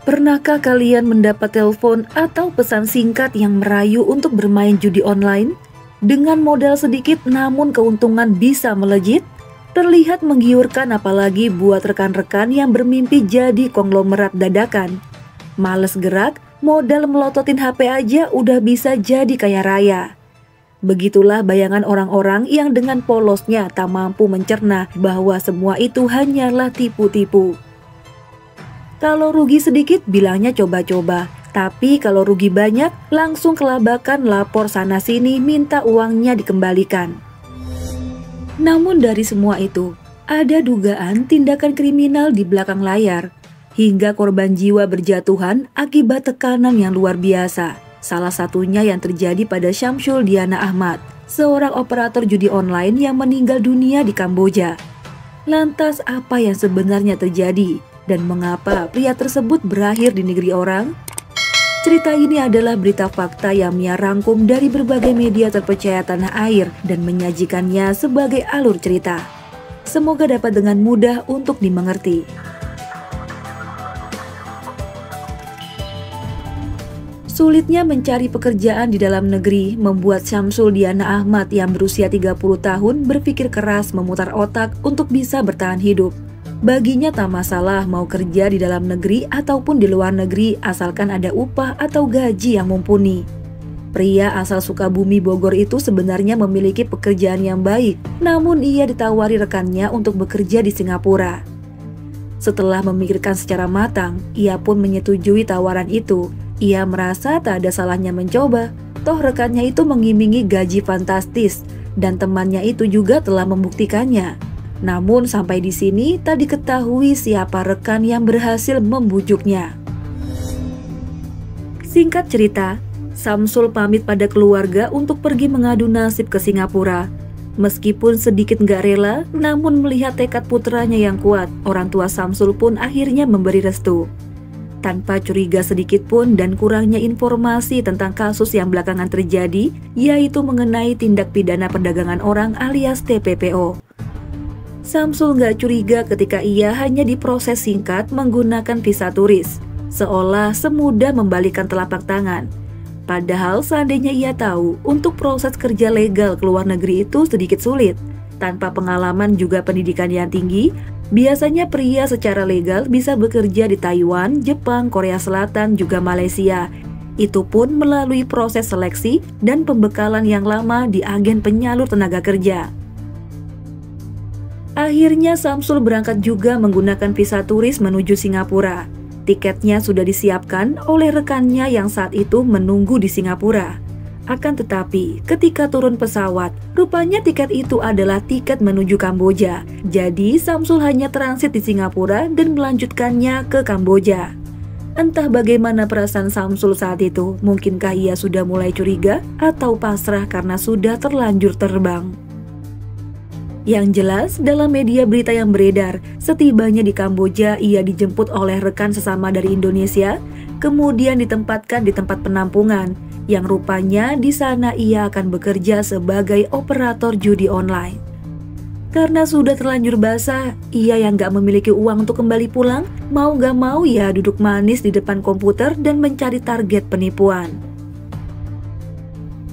Pernahkah kalian mendapat telepon atau pesan singkat yang merayu untuk bermain judi online? Dengan modal sedikit namun keuntungan bisa melejit? Terlihat menggiurkan apalagi buat rekan-rekan yang bermimpi jadi konglomerat dadakan. Males gerak, modal melototin HP aja udah bisa jadi kaya raya. Begitulah bayangan orang-orang yang dengan polosnya tak mampu mencerna bahwa semua itu hanyalah tipu-tipu. Kalau rugi sedikit bilangnya coba-coba, tapi kalau rugi banyak langsung kelabakan lapor sana-sini minta uangnya dikembalikan. Namun dari semua itu, ada dugaan tindakan kriminal di belakang layar, hingga korban jiwa berjatuhan akibat tekanan yang luar biasa. Salah satunya yang terjadi pada Syamsul Diana Ahmad, seorang operator judi online yang meninggal dunia di Kamboja. Lantas apa yang sebenarnya terjadi? Dan mengapa pria tersebut berakhir di negeri orang? Cerita ini adalah berita fakta yang Mia rangkum dari berbagai media terpercaya tanah air dan menyajikannya sebagai alur cerita. Semoga dapat dengan mudah untuk dimengerti. Sulitnya mencari pekerjaan di dalam negeri membuat Syamsul Diana Ahmad yang berusia 30 tahun berpikir keras memutar otak untuk bisa bertahan hidup. Baginya tak masalah mau kerja di dalam negeri ataupun di luar negeri asalkan ada upah atau gaji yang mumpuni. Pria asal Sukabumi Bogor itu sebenarnya memiliki pekerjaan yang baik, namun ia ditawari rekannya untuk bekerja di Singapura. Setelah memikirkan secara matang, ia pun menyetujui tawaran itu. Ia merasa tak ada salahnya mencoba, toh rekannya itu mengiming-imingi gaji fantastis dan temannya itu juga telah membuktikannya. Namun sampai di sini tak diketahui siapa rekan yang berhasil membujuknya. Singkat cerita, Syamsul pamit pada keluarga untuk pergi mengadu nasib ke Singapura. Meskipun sedikit gak rela, namun melihat tekad putranya yang kuat, orang tua Syamsul pun akhirnya memberi restu. Tanpa curiga sedikit pun dan kurangnya informasi tentang kasus yang belakangan terjadi, yaitu mengenai tindak pidana perdagangan orang alias TPPO. Syamsul gak curiga ketika ia hanya diproses singkat menggunakan visa turis, seolah semudah membalikan telapak tangan. Padahal seandainya ia tahu untuk proses kerja legal ke luar negeri itu sedikit sulit. Tanpa pengalaman juga pendidikan yang tinggi, biasanya pria secara legal bisa bekerja di Taiwan, Jepang, Korea Selatan, juga Malaysia. Itu pun melalui proses seleksi dan pembekalan yang lama di agen penyalur tenaga kerja. Akhirnya Syamsul berangkat juga menggunakan visa turis menuju Singapura. Tiketnya sudah disiapkan oleh rekannya yang saat itu menunggu di Singapura. Akan tetapi, ketika turun pesawat, rupanya tiket itu adalah tiket menuju Kamboja. Jadi, Syamsul hanya transit di Singapura dan melanjutkannya ke Kamboja. Entah bagaimana perasaan Syamsul saat itu, mungkinkah ia sudah mulai curiga atau pasrah karena sudah terlanjur terbang. Yang jelas, dalam media berita yang beredar, setibanya di Kamboja ia dijemput oleh rekan sesama dari Indonesia, kemudian ditempatkan di tempat penampungan, yang rupanya di sana ia akan bekerja sebagai operator judi online. Karena sudah terlanjur basah, ia yang gak memiliki uang untuk kembali pulang, mau gak mau ya duduk manis di depan komputer dan mencari target penipuan.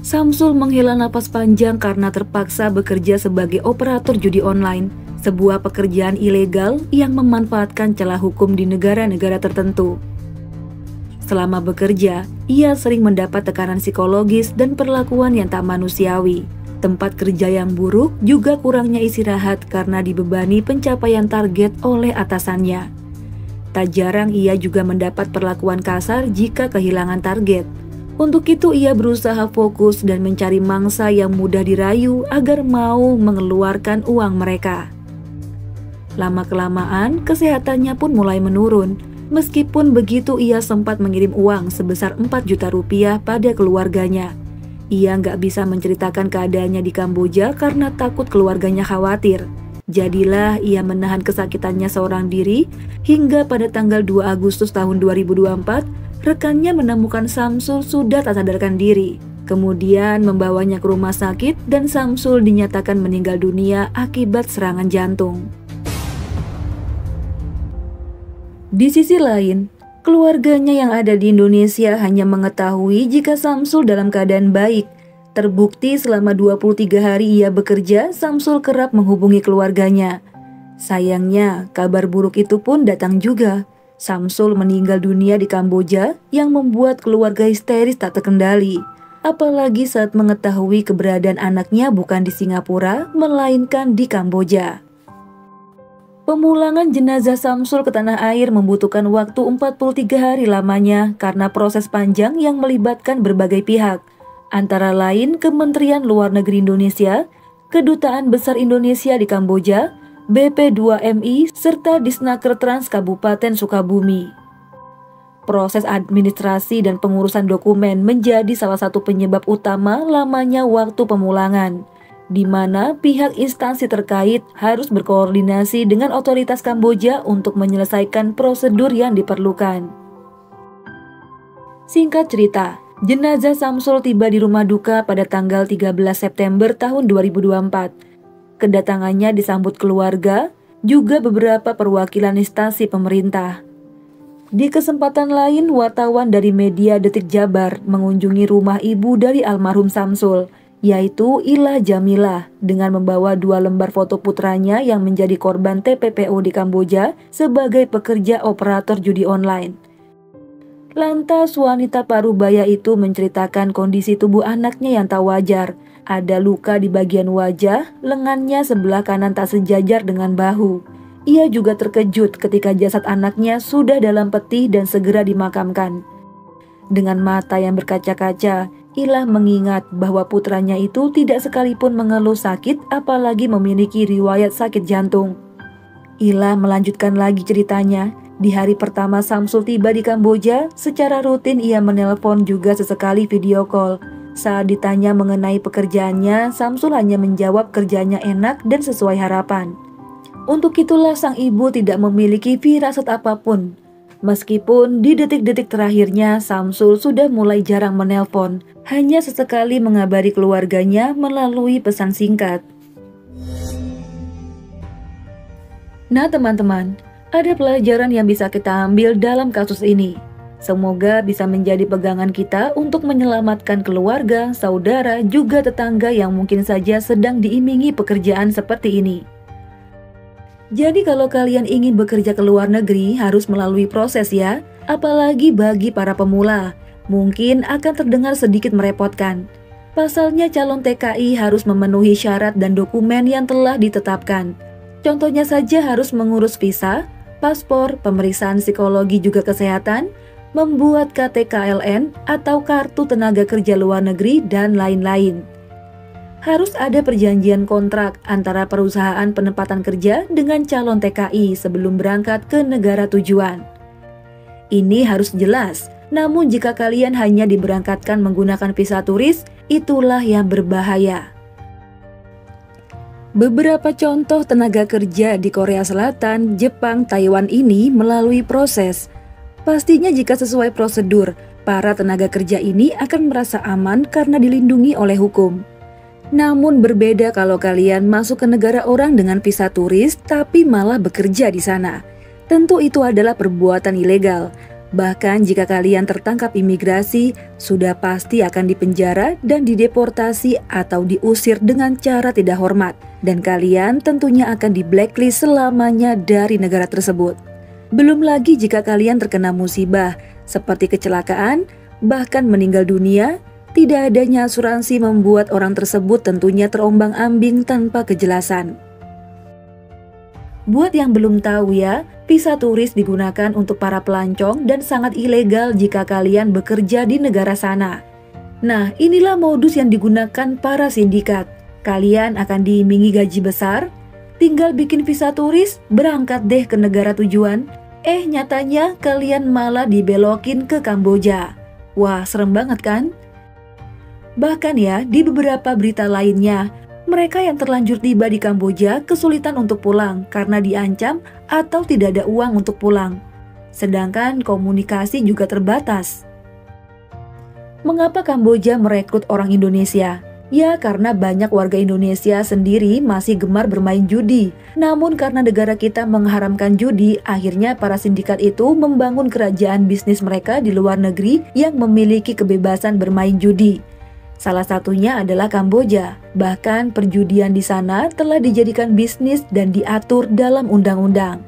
Syamsul menghela napas panjang karena terpaksa bekerja sebagai operator judi online, sebuah pekerjaan ilegal yang memanfaatkan celah hukum di negara-negara tertentu. Selama bekerja, ia sering mendapat tekanan psikologis dan perlakuan yang tak manusiawi. Tempat kerja yang buruk juga kurangnya istirahat karena dibebani pencapaian target oleh atasannya. Tak jarang ia juga mendapat perlakuan kasar jika kehilangan target. Untuk itu ia berusaha fokus dan mencari mangsa yang mudah dirayu agar mau mengeluarkan uang mereka. Lama-kelamaan kesehatannya pun mulai menurun. Meskipun begitu ia sempat mengirim uang sebesar 4 juta rupiah pada keluarganya. Ia nggak bisa menceritakan keadaannya di Kamboja karena takut keluarganya khawatir. Jadilah ia menahan kesakitannya seorang diri hingga pada tanggal 2 Agustus tahun 2024 rekannya menemukan Syamsul sudah tak sadarkan diri. Kemudian membawanya ke rumah sakit dan Syamsul dinyatakan meninggal dunia akibat serangan jantung. Di sisi lain, Keluarganya yang ada di Indonesia hanya mengetahui jika Samsul dalam keadaan baik. Terbukti selama 23 hari ia bekerja, Samsul kerap menghubungi keluarganya. Sayangnya, kabar buruk itu pun datang juga. Samsul meninggal dunia di Kamboja yang membuat keluarga histeris tak terkendali. Apalagi saat mengetahui keberadaan anaknya bukan di Singapura, melainkan di Kamboja. Pemulangan jenazah Samsul ke tanah air membutuhkan waktu 43 hari lamanya karena proses panjang yang melibatkan berbagai pihak, antara lain Kementerian Luar Negeri Indonesia, Kedutaan Besar Indonesia di Kamboja, BP2MI, serta Disnaker Trans Kabupaten Sukabumi. Proses administrasi dan pengurusan dokumen menjadi salah satu penyebab utama lamanya waktu pemulangan, di mana pihak instansi terkait harus berkoordinasi dengan otoritas Kamboja untuk menyelesaikan prosedur yang diperlukan. Singkat cerita, jenazah Samsul tiba di rumah duka pada tanggal 13 September tahun 2024. Kedatangannya disambut keluarga, juga beberapa perwakilan instansi pemerintah. Di kesempatan lain, wartawan dari media Detik Jabar mengunjungi rumah ibu dari almarhum Samsul, yaitu Ilah Jamilah, dengan membawa 2 lembar foto putranya yang menjadi korban TPPO di Kamboja sebagai pekerja operator judi online. Lantas wanita parubaya itu menceritakan kondisi tubuh anaknya yang tak wajar. Ada luka di bagian wajah, lengannya sebelah kanan tak sejajar dengan bahu. Ia juga terkejut ketika jasad anaknya sudah dalam peti dan segera dimakamkan. Dengan mata yang berkaca-kaca, Ilah mengingat bahwa putranya itu tidak sekalipun mengeluh sakit, apalagi memiliki riwayat sakit jantung. Ilah melanjutkan lagi ceritanya. Di hari pertama Samsul tiba di Kamboja, secara rutin ia menelpon juga sesekali video call. Saat ditanya mengenai pekerjaannya, Samsul hanya menjawab kerjanya enak dan sesuai harapan. Untuk itulah sang ibu tidak memiliki firasat apapun. Meskipun di detik-detik terakhirnya Samsul sudah mulai jarang menelpon, hanya sesekali mengabari keluarganya melalui pesan singkat. Nah teman-teman, ada pelajaran yang bisa kita ambil dalam kasus ini. Semoga bisa menjadi pegangan kita untuk menyelamatkan keluarga, saudara, juga tetangga yang mungkin saja sedang diimingi pekerjaan seperti ini. Jadi kalau kalian ingin bekerja ke luar negeri harus melalui proses ya, apalagi bagi para pemula. Mungkin akan terdengar sedikit merepotkan. Pasalnya calon TKI harus memenuhi syarat dan dokumen yang telah ditetapkan. Contohnya saja harus mengurus visa, paspor, pemeriksaan psikologi juga kesehatan, membuat KTKLN atau Kartu Tenaga Kerja Luar Negeri, dan lain-lain. Harus ada perjanjian kontrak antara perusahaan penempatan kerja dengan calon TKI sebelum berangkat ke negara tujuan. Ini harus jelas, namun jika kalian hanya diberangkatkan menggunakan visa turis, itulah yang berbahaya. Beberapa contoh tenaga kerja di Korea Selatan, Jepang, Taiwan ini melalui proses. Pastinya jika sesuai prosedur, para tenaga kerja ini akan merasa aman karena dilindungi oleh hukum. Namun berbeda kalau kalian masuk ke negara orang dengan visa turis tapi malah bekerja di sana. Tentu itu adalah perbuatan ilegal. Bahkan jika kalian tertangkap imigrasi, sudah pasti akan dipenjara dan dideportasi atau diusir dengan cara tidak hormat. Dan kalian tentunya akan di blacklist selamanya dari negara tersebut. Belum lagi jika kalian terkena musibah seperti kecelakaan, bahkan meninggal dunia, tidak adanya asuransi membuat orang tersebut tentunya terombang-ambing tanpa kejelasan. Buat yang belum tahu ya, visa turis digunakan untuk para pelancong dan sangat ilegal jika kalian bekerja di negara sana. Nah, inilah modus yang digunakan para sindikat. Kalian akan diimingi gaji besar, tinggal bikin visa turis, berangkat deh ke negara tujuan. Nyatanya kalian malah dibelokin ke Kamboja. Wah, serem banget kan? Bahkan ya, di beberapa berita lainnya, mereka yang terlanjur tiba di Kamboja kesulitan untuk pulang karena diancam atau tidak ada uang untuk pulang. Sedangkan komunikasi juga terbatas. Mengapa Kamboja merekrut orang Indonesia? Ya, karena banyak warga Indonesia sendiri masih gemar bermain judi. Namun karena negara kita mengharamkan judi, akhirnya para sindikat itu membangun kerajaan bisnis mereka di luar negeri yang memiliki kebebasan bermain judi. Salah satunya adalah Kamboja. Bahkan perjudian di sana telah dijadikan bisnis dan diatur dalam undang-undang.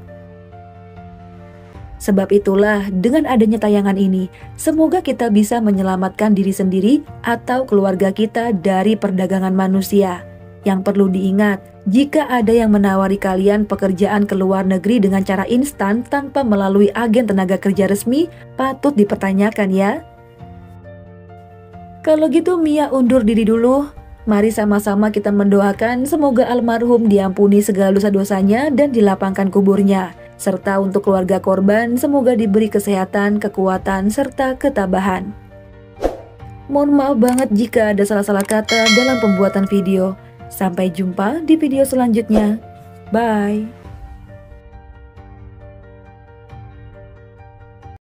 Sebab itulah, dengan adanya tayangan ini, semoga kita bisa menyelamatkan diri sendiri atau keluarga kita dari perdagangan manusia. Yang perlu diingat, jika ada yang menawari kalian pekerjaan ke luar negeri dengan cara instan tanpa melalui agen tenaga kerja resmi, patut dipertanyakan ya. Kalau gitu Mia undur diri dulu. Mari sama-sama kita mendoakan semoga almarhum diampuni segala dosa-dosanya dan dilapangkan kuburnya. Serta untuk keluarga korban, semoga diberi kesehatan, kekuatan, serta ketabahan. Mohon maaf banget jika ada salah-salah kata dalam pembuatan video. Sampai jumpa di video selanjutnya. Bye.